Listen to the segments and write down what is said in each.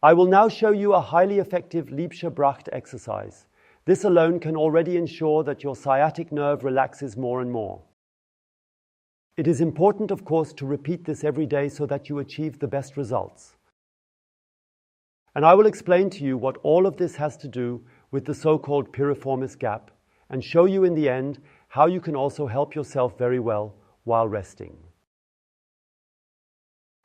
I will now show you a highly effective Liebscher Bracht exercise. This alone can already ensure that your sciatic nerve relaxes more and more. It is important, of course, to repeat this every day so that you achieve the best results. And I will explain to you what all of this has to do with the so-called Piriformis Gap and show you in the end how you can also help yourself very well while resting.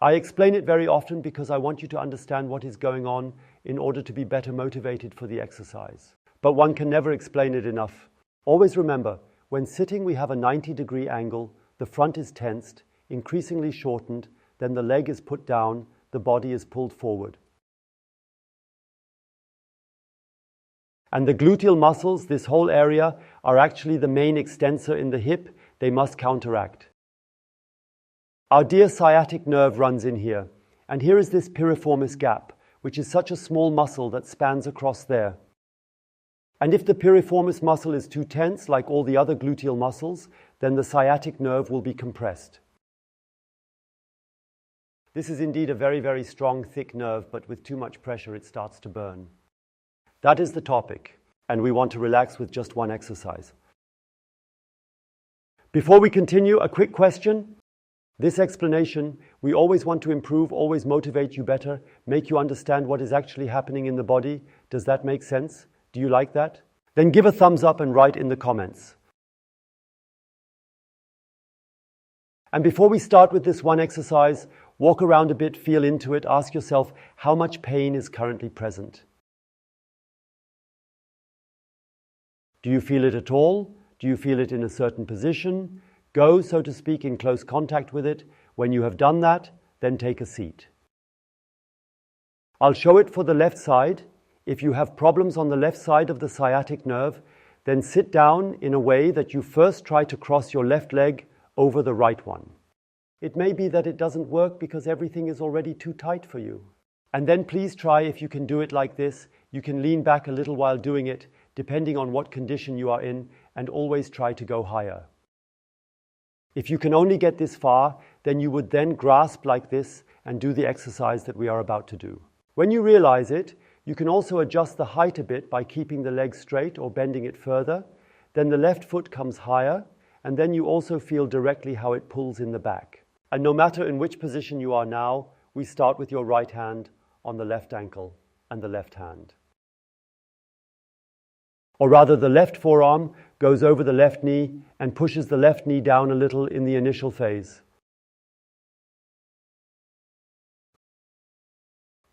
I explain it very often because I want you to understand what is going on in order to be better motivated for the exercise. But one can never explain it enough. Always remember, when sitting we have a 90-degree angle, the front is tensed, increasingly shortened, then the leg is put down, the body is pulled forward. And the gluteal muscles, this whole area, are actually the main extensor in the hip. They must counteract. Our dear sciatic nerve runs in here. And here is this piriformis gap, which is such a small muscle that spans across there. And if the piriformis muscle is too tense, like all the other gluteal muscles, then the sciatic nerve will be compressed. This is indeed a very, very strong, thick nerve, but with too much pressure it starts to burn. That is the topic, and we want to relax with just one exercise. Before we continue, a quick question. This explanation, we always want to improve, always motivate you better, make you understand what is actually happening in the body. Does that make sense? Do you like that? Then give a thumbs up and write in the comments. And before we start with this one exercise, walk around a bit, feel into it, ask yourself how much pain is currently present. Do you feel it at all? Do you feel it in a certain position? Go, so to speak, in close contact with it. When you have done that, then take a seat. I'll show it for the left side. If you have problems on the left side of the sciatic nerve, then sit down in a way that you first try to cross your left leg over the right one. It may be that it doesn't work because everything is already too tight for you. And then please try, if you can do it like this, you can lean back a little while doing it, depending on what condition you are in, and always try to go higher. If you can only get this far, then you would then grasp like this and do the exercise that we are about to do. When you realize it, you can also adjust the height a bit by keeping the leg straight or bending it further. Then the left foot comes higher, and then you also feel directly how it pulls in the back. And no matter in which position you are now, we start with your right hand on the left ankle and the left hand. Or rather, the left forearm goes over the left knee and pushes the left knee down a little in the initial phase.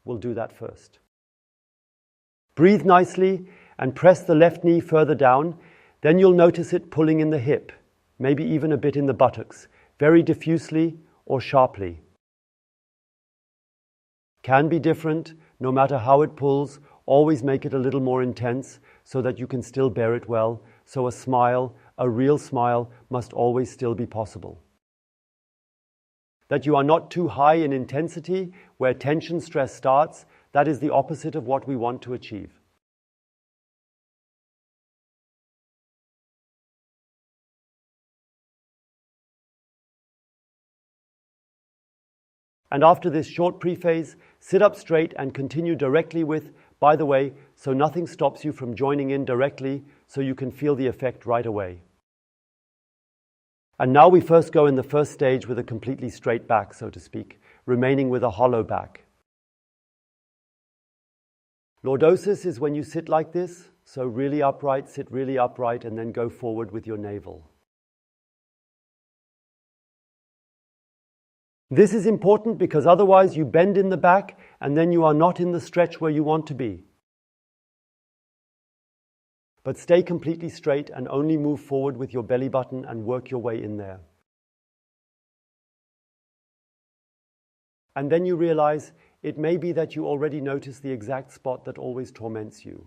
We'll do that first. Breathe nicely and press the left knee further down. Then you'll notice it pulling in the hip, maybe even a bit in the buttocks, very diffusely or sharply. Can be different, no matter how it pulls. Always make it a little more intense so that you can still bear it well. So a smile, a real smile, must always still be possible. That you are not too high in intensity, where tension stress starts, that is the opposite of what we want to achieve. And after this short prephase, sit up straight and continue directly with, by the way, so nothing stops you from joining in directly, so you can feel the effect right away. And now we first go in the first stage with a completely straight back, so to speak, remaining with a hollow back. Lordosis is when you sit like this, so really upright, sit really upright, and then go forward with your navel. This is important because otherwise you bend in the back and then you are not in the stretch where you want to be. But stay completely straight and only move forward with your belly button and work your way in there. And then you realize it may be that you already notice the exact spot that always torments you.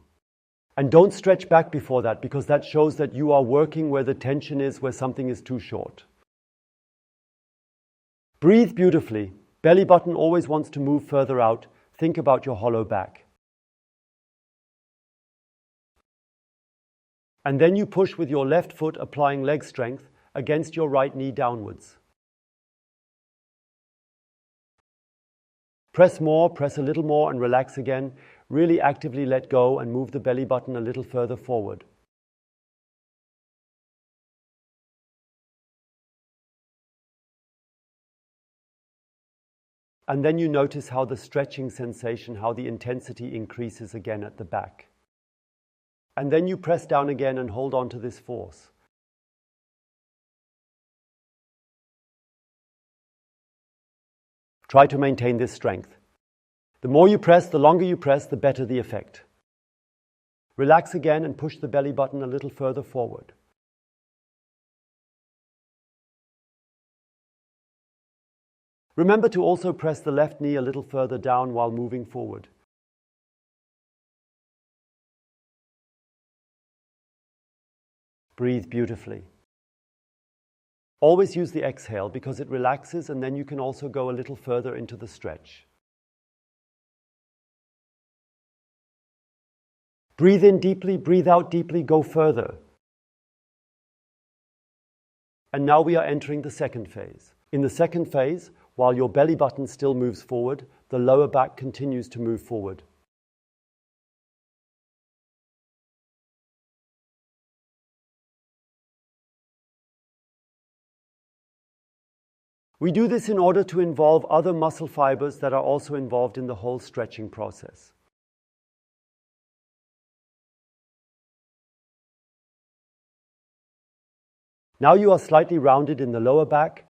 And don't stretch back before that, because that shows that you are working where the tension is, where something is too short. Breathe beautifully. Belly button always wants to move further out. Think about your hollow back. And then you push with your left foot, applying leg strength, against your right knee downwards. Press more, press a little more and relax again. Really actively let go and move the belly button a little further forward. And then you notice how the stretching sensation, how the intensity increases again at the back. And then you press down again and hold on to this force. Try to maintain this strength. The more you press, the longer you press, the better the effect. Relax again and push the belly button a little further forward. Remember to also press the left knee a little further down while moving forward. Breathe beautifully. Always use the exhale because it relaxes and then you can also go a little further into the stretch. Breathe in deeply, breathe out deeply, go further. And now we are entering the second phase. In the second phase, while your belly button still moves forward, the lower back continues to move forward. We do this in order to involve other muscle fibers that are also involved in the whole stretching process. Now you are slightly rounded in the lower back.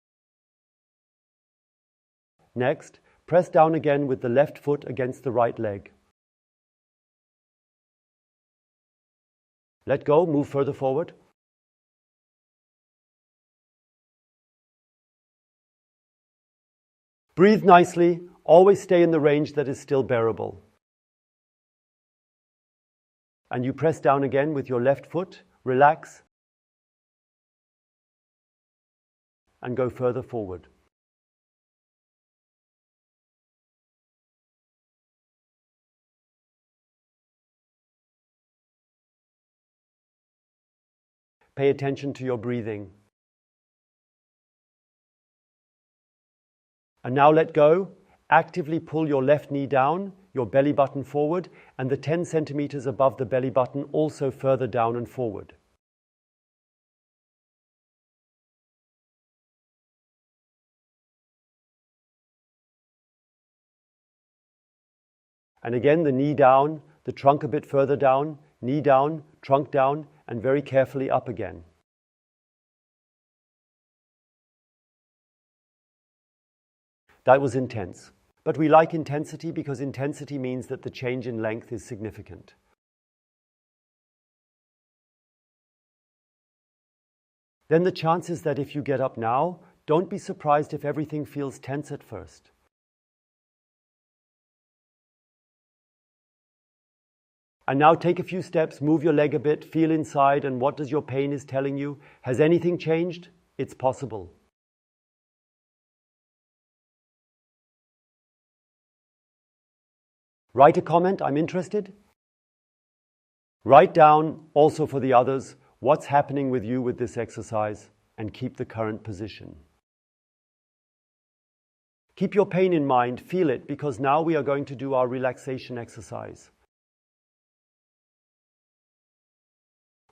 Next, press down again with the left foot against the right leg. Let go, move further forward. Breathe nicely, always stay in the range that is still bearable. And you press down again with your left foot, relax, and go further forward. Pay attention to your breathing. And now let go. Actively pull your left knee down, your belly button forward, and the 10 centimeters above the belly button also further down and forward. And again, the knee down, the trunk a bit further down, knee down, trunk down, and very carefully up again. That was intense. But we like intensity because intensity means that the change in length is significant. Then the chance is that if you get up now, don't be surprised if everything feels tense at first. And now take a few steps, move your leg a bit, feel inside, and what does your pain is telling you? Has anything changed? It's possible. Write a comment, I'm interested. Write down, also for the others, what's happening with you with this exercise, and keep the current position. Keep your pain in mind, feel it, because now we are going to do our relaxation exercise.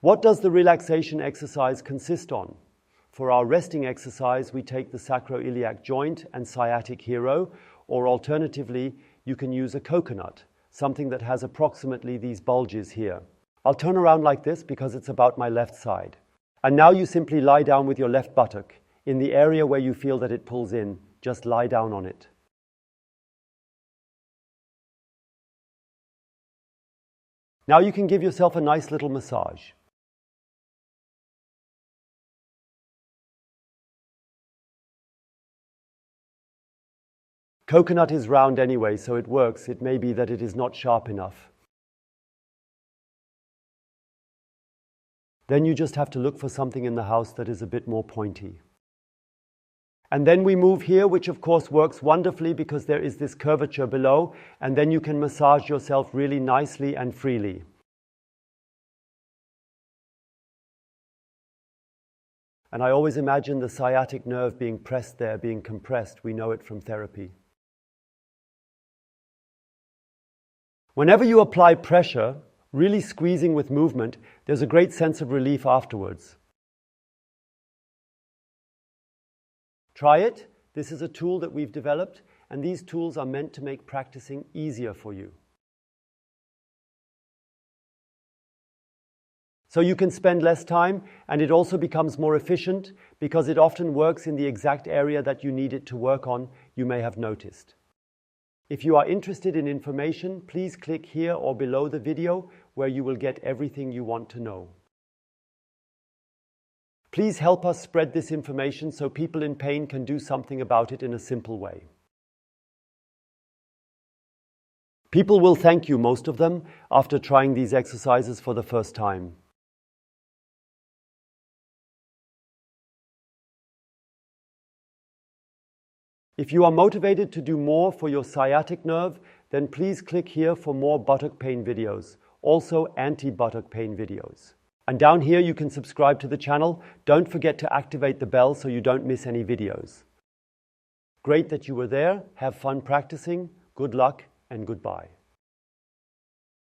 What does the relaxation exercise consist on? For our resting exercise, we take the sacroiliac joint and sciatic hero, or alternatively, you can use a coconut, something that has approximately these bulges here. I'll turn around like this because it's about my left side. And now you simply lie down with your left buttock. In the area where you feel that it pulls in, just lie down on it. Now you can give yourself a nice little massage. Coconut is round anyway, so it works. It may be that it is not sharp enough. Then you just have to look for something in the house that is a bit more pointy. And then we move here, which of course works wonderfully because there is this curvature below, and then you can massage yourself really nicely and freely. And I always imagine the sciatic nerve being pressed there, being compressed. We know it from therapy. Whenever you apply pressure, really squeezing with movement, there's a great sense of relief afterwards. Try it. This is a tool that we've developed, and these tools are meant to make practicing easier for you. So you can spend less time, and it also becomes more efficient because it often works in the exact area that you need it to work on, you may have noticed. If you are interested in information, please click here or below the video where you will get everything you want to know. Please help us spread this information so people in pain can do something about it in a simple way. People will thank you, most of them, after trying these exercises for the first time. If you are motivated to do more for your sciatic nerve, then please click here for more buttock pain videos, also anti-buttock pain videos. And down here you can subscribe to the channel. Don't forget to activate the bell so you don't miss any videos. Great that you were there. Have fun practicing. Good luck and goodbye.